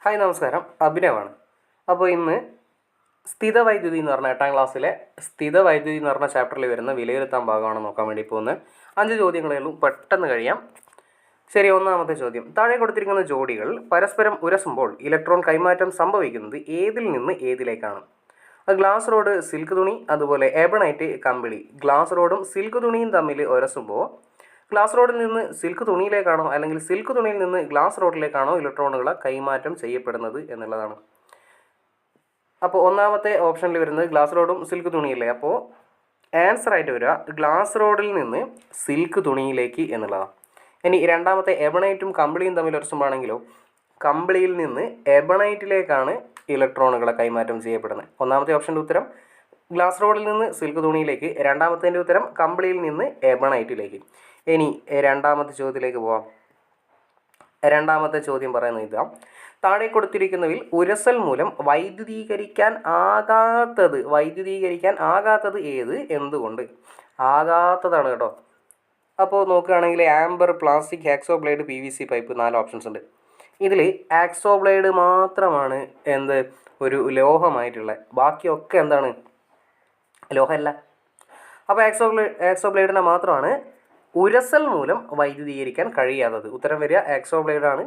Hi നമസ്കാരം, അഭിനവാണ്. അപ്പോൾ ഇന്ന് സ്ഥിതവൈദ്യുതി എന്ന് പറഞ്ഞ 8ാം ക്ലാസ്സിലെ സ്ഥിതവൈദ്യുതി എന്ന് പറഞ്ഞ ചാപ്റ്ററിൽ വരുന്ന വിലയിരുത്താൻ ഭാഗമാണ് നോക്കാൻ വേണ്ടി പോകുന്നത്. 5 ചോദ്യങ്ങളേ ഉള്ളൂ, പെട്ടെന്ന് കഴിയാം. ശരി, ഒന്നാമത്തെ ചോദ്യം. താഴെ കൊടുത്തിരിക്കുന്ന ജോഡികൾ പരസ്പരം ഉരസുമ്പോൾ ഇലക്ട്രോൺ കൈമാറ്റം സംഭവിക്കുന്നത് ഏതിൽ നിന്ന് ഏതിലേക്കാണ്? ഗ്ലാസ് റോഡ്, സിൽക്ക് തുണി, അതുപോലെ എബണൈറ്റ്, കമ്പിളി. ഗ്ലാസ് റോഡും സിൽക്ക് തുണിയും തമ്മിൽ ഉരസുമ്പോൾ ഗ്ലാസ് റോഡിൽ നിന്ന് സിൽക്ക് തുണിയിലേക്കാണോ അല്ലെങ്കിൽ സിൽക്ക് തുണിയിൽ നിന്ന് ഗ്ലാസ് റോഡിലേക്കാണോ ഇലക്ട്രോണുകൾ കൈമാറ്റം ചെയ്യപ്പെടുന്നത് എന്നുള്ളതാണ്. അപ്പോൾ ഒന്നാമത്തെ ഓപ്ഷനിൽ വരുന്നത് ഗ്ലാസ് റോഡും സിൽക്ക് തുണിയില്ലേ. അപ്പോൾ ആൻസർ ആയിട്ട് വരിക ഗ്ലാസ് റോഡിൽ നിന്ന് സിൽക്ക് തുണിയിലേക്ക് എന്നുള്ളതാണ്. ഇനി രണ്ടാമത്തെ എബണൈറ്റും കമ്പിളിയും തമ്മിൽ ഉരസുമ്പോഴാണെങ്കിലോ കമ്പിളിയിൽ നിന്ന് എബണൈറ്റിലേക്കാണ് ഇലക്ട്രോണുകളെ കൈമാറ്റം ചെയ്യപ്പെടുന്നത്. ഒന്നാമത്തെ ഓപ്ഷൻ്റെ ഉത്തരം ഗ്ലാസ് റോഡിൽ നിന്ന് സിൽക്ക് തുണിയിലേക്ക്, രണ്ടാമത്തേൻ്റെ ഉത്തരം കമ്പിളിയിൽ നിന്ന് എബണൈറ്റിലേക്ക്. ഇനി രണ്ടാമത്തെ ചോദ്യത്തിലേക്ക് പോവാം. രണ്ടാമത്തെ ചോദ്യം പറയുന്നത് ഇതാ. താഴെ കൊടുത്തിരിക്കുന്നതിൽ ഉരസൽ മൂലം വൈദ്യുതീകരിക്കാൻ ആകാത്തത് ഏത്, എന്തുകൊണ്ട്? ആകാത്തതാണ് കേട്ടോ. അപ്പോൾ നോക്കുകയാണെങ്കിൽ amber, plastic, hacksaw blade, PVC pipe, 4 options ഉണ്ട്. ഇതിൽ ആക്സോ ബ്ലേഡ് മാത്രമാണ് ഒരു ലോഹമായിട്ടുള്ളത്. ബാക്കിയൊക്കെ എന്താണ്? ലോഹമല്ല. അപ്പോൾ ആക്സോ ബ്ലേഡിനെ മാത്രമാണ് ഉരസൽ മൂലം വൈദ്യുതീകരിക്കാൻ കഴിയാത്തത്. ഉത്തരം വരിക ആക്സോ ബ്ലേഡാണ്.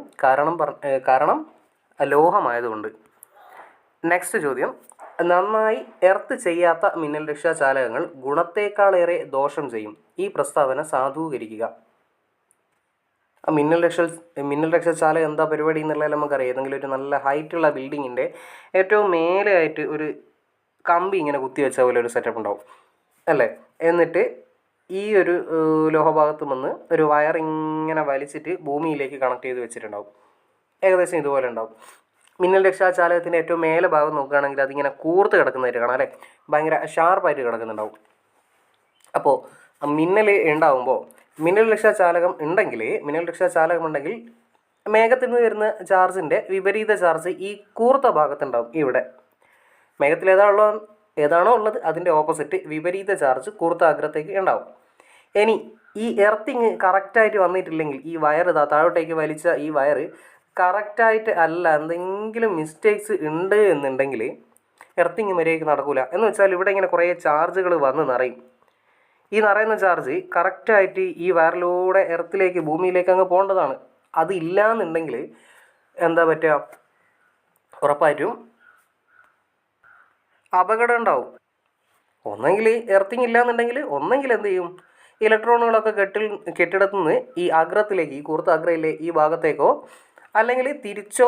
കാരണം ലോഹമായതുകൊണ്ട്. നെക്സ്റ്റ് ചോദ്യം. നന്നായി എർത്ത് ചെയ്യാത്ത മിന്നൽ രക്ഷാചാലകങ്ങൾ ഗുണത്തേക്കാളേറെ ദോഷം ചെയ്യും. ഈ പ്രസ്താവന സാധൂകരിക്കുക. മിന്നൽ രക്ഷാചാലകം എന്താ പരിപാടി എന്നുള്ളത് നമുക്കറിയാം. ഏതെങ്കിലും ഒരു നല്ല ഹൈറ്റുള്ള ബിൽഡിങ്ങിൻ്റെ ഏറ്റവും മേലെ ആയിട്ട് ഒരു കമ്പി ഇങ്ങനെ കുത്തിവെച്ച പോലെ ഒരു സെറ്റപ്പ് ഉണ്ടാവും അല്ലേ. എന്നിട്ട് ഈ ഒരു ലോഹഭാഗത്ത് വന്ന് ഒരു വയർ ഇങ്ങനെ വലിച്ചിട്ട് ഭൂമിയിലേക്ക് കണക്ട് ചെയ്ത് വെച്ചിട്ടുണ്ടാവും. ഏകദേശം ഇതുപോലെ ഉണ്ടാവും. മിന്നൽ രക്ഷാചാലകത്തിൻ്റെ ഏറ്റവും മേലെ ഭാഗം നോക്കുകയാണെങ്കിൽ അതിങ്ങനെ കൂർത്ത് കിടക്കുന്നതായിട്ട് കാണാം അല്ലേ. ഭയങ്കര ഷാർപ്പായിട്ട് കിടക്കുന്നുണ്ടാവും. അപ്പോൾ മിന്നൽ ഉണ്ടാവുമ്പോൾ മിന്നൽ രക്ഷാചാലകം ഉണ്ടെങ്കിൽ മേഘത്തിൽ നിന്ന് വരുന്ന ചാർജിൻ്റെ വിപരീത ചാർജ് ഈ കൂർത്ത ഭാഗത്തുണ്ടാവും. ഇവിടെ മേഘത്തിൽ ഏതാണോ ഉള്ളത് അതിൻ്റെ ഓപ്പോസിറ്റ് വിപരീത ചാർജ് കൂർത്ത അഗ്രത്തേക്ക് ഉണ്ടാവും. ഇനി ഈ എർത്തിങ് കറക്റ്റായിട്ട് വന്നിട്ടില്ലെങ്കിൽ, ഈ വയർ താഴോട്ടേക്ക് വലിച്ച ഈ വയർ കറക്റ്റായിട്ട് അല്ല, എന്തെങ്കിലും മിസ്റ്റേക്സ് ഉണ്ട് എന്നുണ്ടെങ്കിൽ എർത്തിങ് മര്യാദയ്ക്ക് നടക്കില്ല. എന്ന് വെച്ചാൽ ഇവിടെ ഇങ്ങനെ കുറേ ചാർജുകൾ വന്ന് നിറയും. ഈ നിറയുന്ന ചാർജ് കറക്റ്റായിട്ട് ഈ വയറിലൂടെ എർത്തിലേക്ക്, ഭൂമിയിലേക്ക് അങ്ങ് പോകേണ്ടതാണ്. അതില്ല എന്നുണ്ടെങ്കിൽ എന്താ പറ്റുക? ഉറപ്പായിട്ടും അപകടം ഉണ്ടാവും. ഒന്നെങ്കിൽ എർത്തിങ് ഇല്ല എന്നുണ്ടെങ്കിൽ എന്ത് ചെയ്യും? ഇലക്ട്രോണുകളൊക്കെ കെട്ടിടത്തു നിന്ന് ഈ അഗ്രത്തിലേക്ക്, ഈ കൂർത്ത അഗ്രയിലെ ഈ ഭാഗത്തേക്കോ അല്ലെങ്കിൽ തിരിച്ചോ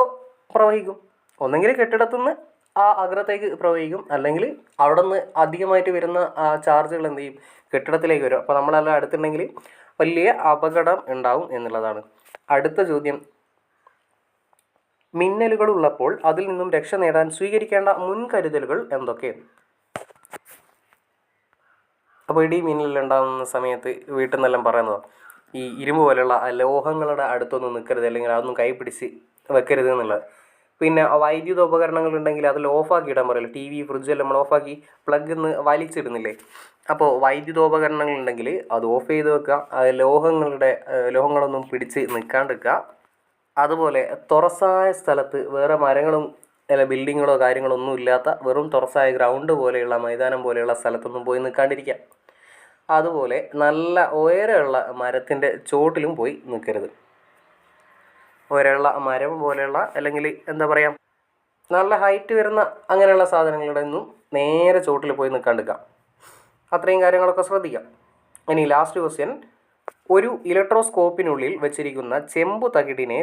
പ്രവഹിക്കും. ഒന്നെങ്കിൽ കെട്ടിടത്തു നിന്ന് ആ അഗ്രത്തേക്ക് പ്രവഹിക്കും, അല്ലെങ്കിൽ അവിടെ നിന്ന് അധികമായിട്ട് വരുന്ന ആ ചാർജുകൾ എന്ത് ചെയ്യും? കെട്ടിടത്തിലേക്ക് വരും. അപ്പോൾ നമ്മളെല്ലാം അടുത്തുണ്ടെങ്കിൽ വലിയ അപകടം ഉണ്ടാവും എന്നുള്ളതാണ്. അടുത്ത ചോദ്യം. മിന്നലുകൾ ഉള്ളപ്പോൾ അതിൽ നിന്നും രക്ഷ നേടാൻ സ്വീകരിക്കേണ്ട മുൻകരുതലുകൾ എന്തൊക്കെയാണ്? അപ്പോൾ ഇടി മിന്നലുണ്ടാകുന്ന സമയത്ത് വീട്ടിൽ നിന്നെല്ലാം പറയുന്നതാണ് ഈ ഇരുമ്പ് പോലെയുള്ള ലോഹങ്ങളുടെ അടുത്തൊന്നും നിൽക്കരുത്, അല്ലെങ്കിൽ അതൊന്നും കൈ പിടിച്ച് വെക്കരുത് എന്നുള്ളത്. പിന്നെ വൈദ്യുത ഉപകരണങ്ങൾ ഉണ്ടെങ്കിൽ അതിൽ ഓഫാക്കി ഇടാൻ പറയില്ല. TV, ഫ്രിഡ്ജ് എല്ലാം നമ്മൾ ഓഫാക്കി പ്ലഗ് നിന്ന് വലിച്ചിടുന്നില്ലേ. അപ്പോൾ വൈദ്യുതോപകരണങ്ങൾ ഉണ്ടെങ്കിൽ അത് ഓഫ് ചെയ്ത് വെക്കുക. ലോഹങ്ങളൊന്നും പിടിച്ച് നിൽക്കാണ്ടിരിക്കുക. അതുപോലെ തുറസായ സ്ഥലത്ത് വേറെ മരങ്ങളും ബിൽഡിങ്ങുകളോ കാര്യങ്ങളോ ഒന്നും ഇല്ലാത്ത വെറും തുറസായ ഗ്രൗണ്ട് പോലെയുള്ള മൈതാനം പോലെയുള്ള സ്ഥലത്തൊന്നും പോയി നിൽക്കാണ്ടിരിക്കുക. അതുപോലെ നല്ല ഉയരമുള്ള മരത്തിൻ്റെ ചോട്ടിലും പോയി നിൽക്കരുത്. ഉയരമുള്ള മരം പോലെയുള്ള അല്ലെങ്കിൽ എന്താ പറയുക, നല്ല ഹൈറ്റ് വരുന്ന അങ്ങനെയുള്ള സാധനങ്ങളുടെ ഒന്നും നേരെ ചോട്ടിൽ പോയി നിൽക്കാണ്ടിരിക്കുക. അത്രയും കാര്യങ്ങളൊക്കെ ശ്രദ്ധിക്കാം. ഇനി ലാസ്റ്റ് ക്വസ്റ്റ്യൻ. ഒരു ഇലക്ട്രോസ്കോപ്പിനുള്ളിൽ വെച്ചിരിക്കുന്ന ചെമ്പു തകിടിനെ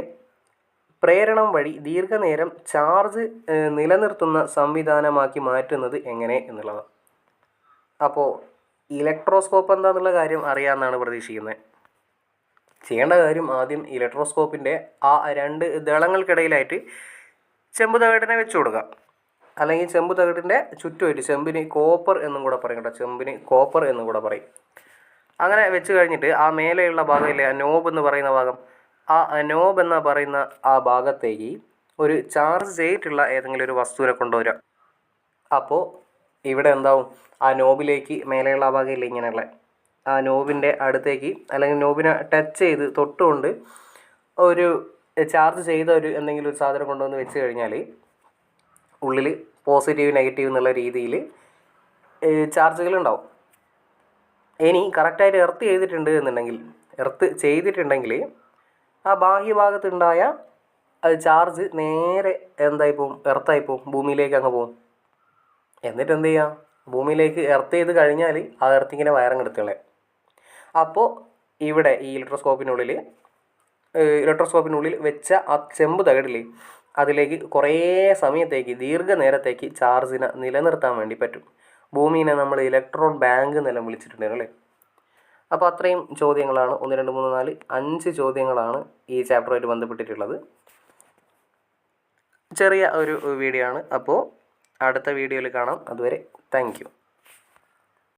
പ്രേരണം വഴി ദീർഘനേരം ചാർജ് നിലനിർത്തുന്ന സംവിധാനമാക്കി മാറ്റുന്നത് എങ്ങനെ എന്നുള്ളതാണ്. അപ്പോൾ ഇലക്ട്രോസ്കോപ്പ് എന്താണെന്നുള്ള കാര്യം അറിയാമെന്നാണ് പ്രതീക്ഷിക്കുന്നത്. ചെയ്യേണ്ട കാര്യം ആദ്യം ഇലക്ട്രോസ്കോപ്പിൻ്റെ ആ 2 ദളങ്ങൾക്കിടയിലായിട്ട് ചെമ്പ് തകിടിനെ വെച്ച് കൊടുക്കുക. അല്ലെങ്കിൽ ചെമ്പ് തകിടിൻ്റെ ചുറ്റുമായിട്ട്, ചെമ്പിന് കോപ്പർ എന്നും കൂടെ പറയും കേട്ടോ, ചെമ്പിന് കോപ്പർ എന്നും കൂടെ പറയും. അങ്ങനെ വെച്ച് കഴിഞ്ഞിട്ട് ആ മേലെയുള്ള ഭാഗമില്ലേ, ആ നോബ് എന്ന് പറയുന്ന ഭാഗം, ആ നോബ് എന്ന് പറയുന്ന ആ ഭാഗത്തേക്ക് ഒരു ചാർജ് ചെയ്തിട്ടുള്ള ഏതെങ്കിലും ഒരു വസ്തുവിനെ കൊണ്ടുവരിക. അപ്പോൾ ഇവിടെ എന്താവും? ആ നോബിലേക്ക് മേലെയുള്ള ആ ഭാഗമില്ല ഇങ്ങനെയുള്ള ആ നോബിൻ്റെ അടുത്തേക്ക്, അല്ലെങ്കിൽ നോബിനെ ടച്ച് ചെയ്ത് തൊട്ടുകൊണ്ട് ഒരു ചാർജ് ചെയ്ത എന്തെങ്കിലും ഒരു സാധനം കൊണ്ടുവന്ന് വെച്ച് കഴിഞ്ഞാൽ ഉള്ളിൽ പോസിറ്റീവ് നെഗറ്റീവ് എന്നുള്ള രീതിയിൽ ചാർജുകളുണ്ടാവും. ഇനി കറക്റ്റായിട്ട് എർത്ത് ചെയ്തിട്ടുണ്ടെങ്കിൽ ആ ബാഹ്യഭാഗത്തുണ്ടായ ചാർജ് നേരെ എന്തായി പോവും, എർത്തായി പോവും, ഭൂമിയിലേക്ക് അങ്ങ് പോവും. എന്നിട്ട് എന്ത് ചെയ്യാം, ഭൂമിയിലേക്ക് എർത്ത് ചെയ്ത് കഴിഞ്ഞാൽ ആ എർത്തിങ്ങിനെ വയറങ്ങ് എടുത്ത് കളയാം. അപ്പോൾ ഇവിടെ ഈ ഇലക്ട്രോസ്കോപ്പിനുള്ളിൽ വെച്ച ആ ചെമ്പ് തകിടില്ലേ, അതിലേക്ക് കുറേ സമയത്തേക്ക്, ദീർഘനേരത്തേക്ക് ചാർജിനെ നിലനിർത്താൻ വേണ്ടി പറ്റും. ഭൂമിനെ നമ്മൾ ഇലക്ട്രോൺ ബാങ്ക് എന്നെല്ലാം വിളിച്ചിട്ടുണ്ടായിരുന്നു അല്ലേ. അപ്പോൾ അത്രയും ചോദ്യങ്ങളാണ്, 1 2 3 4 5 ചോദ്യങ്ങളാണ് ഈ ചാപ്റ്ററുമായിട്ട് ബന്ധപ്പെട്ടിട്ടുള്ളത്. ചെറിയ ഒരു വീഡിയോ ആണ്. അപ്പോൾ അടുത്ത വീഡിയോയിൽ കാണാം. അതുവരെ താങ്ക് യു.